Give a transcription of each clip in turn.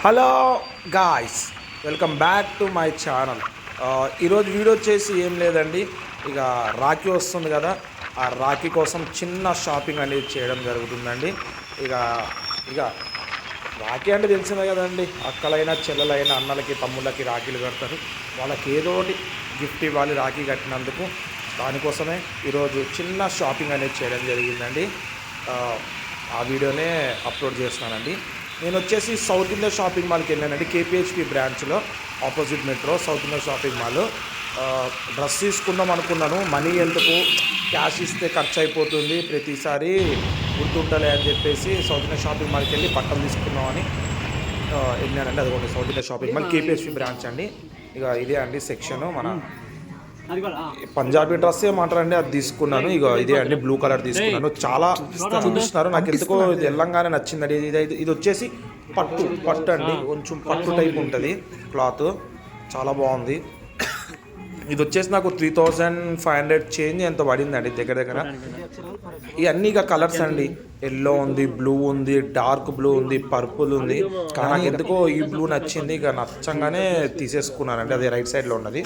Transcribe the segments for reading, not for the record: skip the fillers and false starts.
Hello guys, welcome back to my channel. ఈరోజు video వచ్చేసి ఏం లేదండి, ఇక రాఖీ వస్తుంది కదా, ఆ రాఖీ కోసం చిన్న షాపింగ్ అనేది చేయడం జరుగుతుందండి. ఇక ఇక రాఖీ అంటే తెలిసిందే కదండి, అక్కలైనా చెల్లెలైనా అన్నలకి తమ్ముళ్ళకి రాఖీలు కడతారు. వాళ్ళకి ఏదో ఒకటి గిఫ్ట్ ఇవ్వాలి రాఖీ కట్టినందుకు. దానికోసమే ఈరోజు చిన్న షాపింగ్ అనేది చేయడం జరిగిందండి. ఆ వీడియోనే అప్లోడ్ చేస్తున్నానండి. నేను వచ్చేసి సౌత్ ఇండియా షాపింగ్ మాల్కి వెళ్ళానండి, కేపీహెచ్పి బ్రాంచ్లో, opposite metro south India shopping mall. Dress తీసుకుందాం అనుకున్నాను, మనీ ఎందుకు, క్యాష్ ఇస్తే ఖర్చు అయిపోతుంది ప్రతిసారి, గుర్తుంటలే అని చెప్పేసి సౌత్ ఇండియా షాపింగ్ మాల్కి వెళ్ళి బట్టలు తీసుకుందామని వెళ్ళానండి. అదిగోండి south India shopping mall, KPHP branch అండి. ఇక ఇదే అండి సెక్షను. మన పంజాబీ డ్రెస్ ఏమంటారండి, అది తీసుకున్నాను. ఇక ఇదే అండి, బ్లూ కలర్ తీసుకున్నాను. చాలా చూపిస్తున్నారు, నాకు ఎందుకో ఇది వెళ్ళంగానే నచ్చిందండి. ఇది వచ్చేసి పట్టు అండి, కొంచెం పట్టు టైప్ ఉంటుంది క్లాత్, చాలా బాగుంది. ఇది వచ్చేసి నాకు 3500 చేంజ్ ఎంత పడిందండి దగ్గర దగ్గర. ఇవన్నీ ఇక కలర్స్ అండి, ఎల్లో ఉంది, బ్లూ ఉంది, డార్క్ బ్లూ ఉంది, పర్పుల్ ఉంది. కానీ నాకు ఎందుకో ఈ బ్లూ నచ్చింది, ఇక నచ్చంగానే తీసేసుకున్నానండి. అదే రైట్ సైడ్లో ఉన్నది.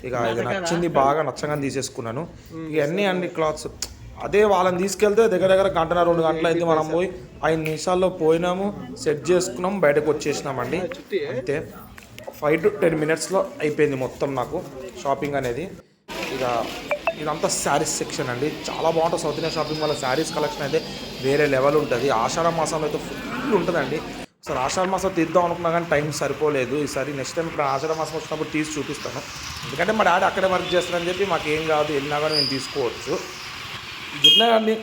ఇక ఇది నచ్చింది, బాగా నచ్చగానే తీసేసుకున్నాను. ఇవన్నీ అన్ని క్లాత్స్ అదే వాళ్ళని తీసుకెళ్తే దగ్గర దగ్గర 1-2 గంటలు అయితే మనం పోయి 5 నిమిషాల్లో పోయినాము, సెట్ చేసుకున్నాం, బయటకు వచ్చేసినామండి. అంతే, 5 to 10 మినిట్స్లో అయిపోయింది మొత్తం నాకు షాపింగ్ అనేది. ఇక ఇదంతా శారీస్ సెక్షన్ అండి, చాలా బాగుంటుంది సౌత్ ఇండియా షాపింగ్ వల్ల. శారీస్ కలెక్షన్ అయితే వేరే లెవెల్ ఉంటుంది. ఆషాఢ మాసంలో అయితే ఫుల్ ఉంటుందండి. సార్ ఆషాఢ మాసం తీద్దాం అనుకున్నా కానీ టైం సరిపోలేదు. ఈసారి నెక్స్ట్ టైం ఇక్కడ ఆషాఢ మాసం వచ్చినప్పుడు తీసి చూపిస్తాను. ఎందుకంటే మా డాడీ అక్కడే వర్క్ చేస్తారని చెప్పి మాకేం కాదు, వెళ్ళినా కానీ నేను తీసుకోవచ్చు. ఇట్లా కానీ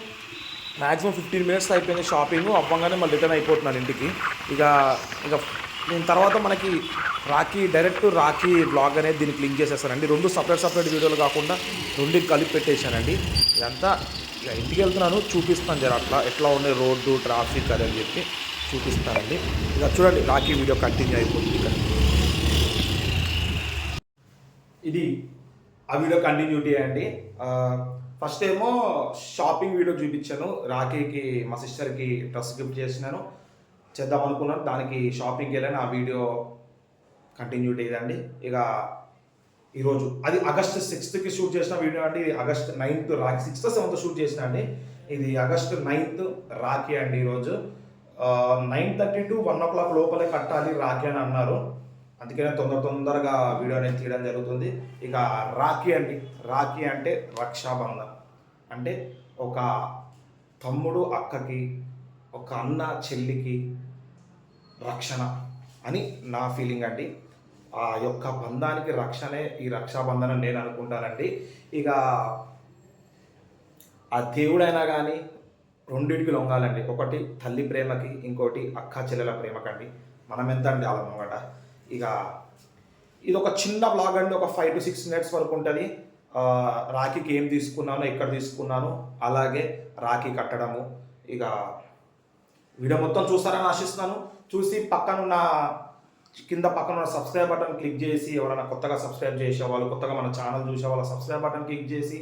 మ్యాక్సిమం 15 మినిట్స్ అయిపోయింది షాపింగ్ అవ్వగానే, మళ్ళీ రిటర్న్ అయిపోతున్నాను ఇంటికి. ఇక ఇక దీని తర్వాత మనకి డైరెక్ట్ రాఖీ బ్లాగ్ అనేది దీనికి లింక్ చేసేస్తానండి. 2 సపరేట్ వీడియోలు కాకుండా 2 కలిపి పెట్టేశానండి. ఇదంతా ఇక ఇంటికి వెళ్తున్నాను, చూపిస్తాను జర అట్లా ఎట్లా ఉండే రోడ్డు ట్రాఫిక్ అని చెప్పి చూపిస్తానండి. ఇక చూడండి, రాఖీ వీడియో కంటిన్యూ అయిపోతుంది. ఇక్కడ ఇది ఆ వీడియో కంటిన్యూటీ అండి. ఫస్ట్ ఏమో షాపింగ్ వీడియో చూపించాను, రాఖీకి మా సిస్టర్కి డ్రెస్ గిఫ్ట్ చేద్దాం అనుకున్నాను. దానికి షాపింగ్కి వెళ్ళాను, ఆ వీడియో కంటిన్యూటీ ఇదండి. ఇక ఈరోజు అది August 6th షూట్ చేసిన వీడియో అండి. ఇది August 9th Rakhi, 6th 7th shoot చేసిన అండి. ఇది August 9th రాఖీ అండి. ఈరోజు 9:30 to 1 o'clock లోపలే కట్టాలి రాఖీ అని అన్నారు. అందుకనే తొందరగా వీడియో అనేది తీయడం జరుగుతుంది. ఇక రాఖీ అండి, రాఖీ అంటే రక్షాబంధన్ అంటే ఒక తమ్ముడు అక్కకి, ఒక అన్న చెల్లికి రక్షణ అని నా ఫీలింగ్ అండి. ఆ యొక్క బంధానికి రక్షణే ఈ రక్షాబంధనం నేను అనుకుంటానండి. ఇక ఆ దేవుడైనా కానీ రెండింటికి లొంగాలండి. ఒకటి తల్లి ప్రేమకి, ఇంకోటి అక్క చెల్లెల ప్రేమకండి. మనం ఎంత అండి అలా లొంగట. ఇక ఇది ఒక చిన్న బ్లాగ్ అండి, ఒక 5 to 6 minutes వరకు ఉంటుంది. రాఖీకి ఏం తీసుకున్నాను, ఎక్కడ తీసుకున్నాను, అలాగే రాఖీ కట్టడము. ఇక వీడియో మొత్తం చూస్తారని ఆశిస్తున్నాను. చూసి కింద పక్కన ఉన్న సబ్స్క్రైబ్ బటన్ క్లిక్ చేసి, ఎవరైనా కొత్తగా సబ్స్క్రైబ్ చేసేవాళ్ళు, కొత్తగా మన ఛానల్ చూసేవాళ్ళు సబ్స్క్రైబ్ బటన్ క్లిక్ చేసి,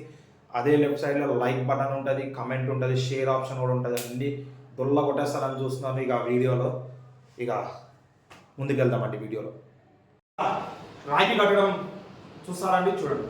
అదే లెఫ్ట్ సైడ్లో లైక్ బటన్ ఉంటుంది, కమెంట్ ఉంటుంది, షేర్ ఆప్షన్ కూడా ఉంటుంది అండి. దొల్ల కొట్టేస్తారని చూస్తున్నాను. ఇక వీడియోలో ఇక ముందుకెళ్దామండి. వీడియోలో రాఖీ కట్టడం చూస్తారండి, చూడండి.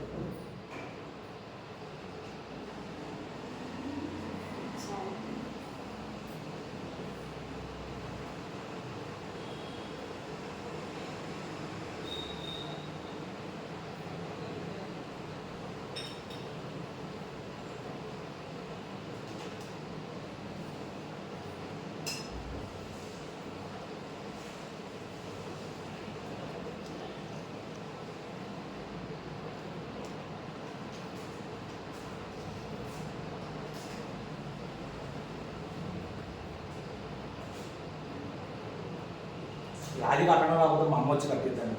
రాఖీ కట్టడం రాకపోతే మా అమ్మ వచ్చి కట్టిద్దాన్ని.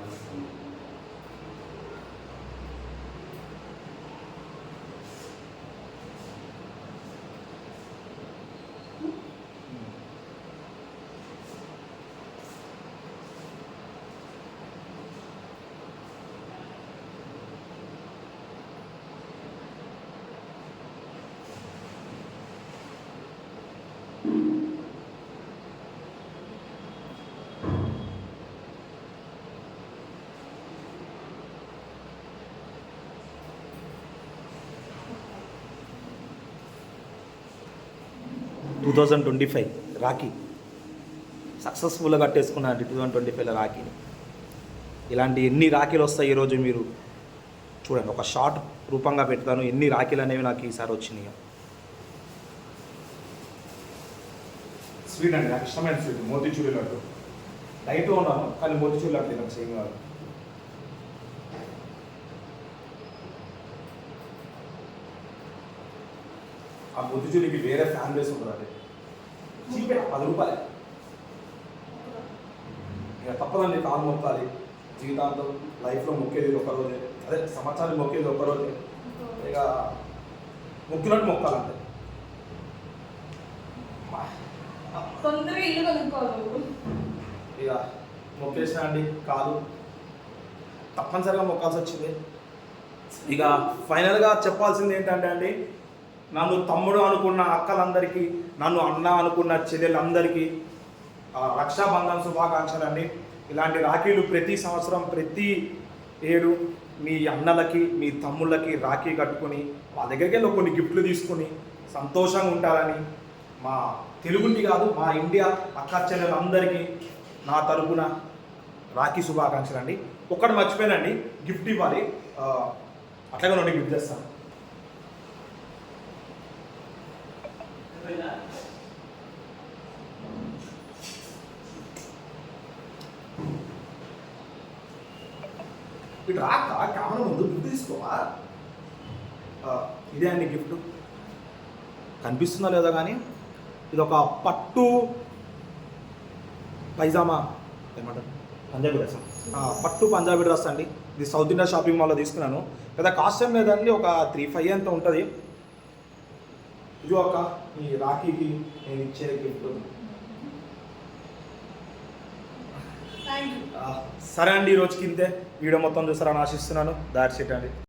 2025 రాఖీ సక్సెస్ఫుల్గా కట్టేసుకున్నాను 2025లో రాఖీని. ఇలాంటి ఎన్ని రాఖీలు వస్తాయి ఈరోజు మీరు చూడండి, ఒక షార్ట్ రూపంగా పెడతాను ఎన్ని రాఖీలు అనేవి నాకు ఈసారి వచ్చినాయి. స్వీట్ అండి, నాకు ఇష్టమైన స్వీట్ మోతీచూరి లడ్డు. లైట్గా ఉన్నాను కానీ మోతీచూరి లడ్డు నాకు సేమ్ కాదు. ఆ మోతీచూరికి వేరే ఫ్యాన్ బేస్ ఉంటుంది, అది చీపే 10 రూపాయలే. ఇక తప్పదండి, కాలు మొక్కాలి జీవితాంతం. లైఫ్లో మొక్కేది ఒక్కరోజే, అదే సంవత్సరానికి మొక్కేది ఒక్కరోజే. ఇక మొక్కినట్టు మొక్కాలంటే ఇక మొక్కేసిన అండి, కాదు తప్పనిసరిగా మొక్కాల్సి వచ్చింది. ఇక ఫైనల్గా చెప్పాల్సింది ఏంటంటే అండి, నన్ను తమ్ముడు అనుకున్న అక్కలందరికీ, నన్ను అన్న అనుకున్న చెల్లెలందరికీ రక్షాబంధన్ శుభాకాంక్షలు అండి. ఇలాంటి రాఖీలు ప్రతి సంవత్సరం ప్రతి ఏడు మీ అన్నలకి మీ తమ్ముళ్ళకి రాఖీ కట్టుకొని వాళ్ళ దగ్గరికి వెళ్ళి కొన్ని గిఫ్ట్లు తీసుకొని సంతోషంగా ఉంటారని మా తెలుగుంటి కాదు మా ఇండియా అక్క చెల్లెలందరికీ నా తరపున రాఖీ శుభాకాంక్షలు అండి. ఒక్కటి మర్చిపోయానండి, గిఫ్ట్ ఇవ్వాలి. అట్లాగే నుండి గిఫ్ట్ చేస్తాను. ఇటు రాక కెమెరా ముందు గిఫ్ట్ తీసుకోవా. ఇదే అండి గిఫ్ట్, కనిపిస్తుందా లేదా కానీ ఇది ఒక పట్టు పైజామా ఏమంటారు, పంజాబీ డ్రెస్, పట్టు పంజాబీ డ్రెస్ అండి. ఇది సౌత్ ఇండియా షాపింగ్ మాల్లో తీసుకున్నాను. పెద్ద కాస్ట్యూమ్ లేదండి, ఒక 3-5 ఎంత ఉంటుంది. ఇది ఒక ఈ రాఖీకి నేను ఇచ్చే గిఫ్ట్. సరే అండి, ఈ రోజుకి ఇంతే. వీడియో మొత్తం చూస్తారని ఆశిస్తున్నాను. దాట్స్ ఇట్ అండి.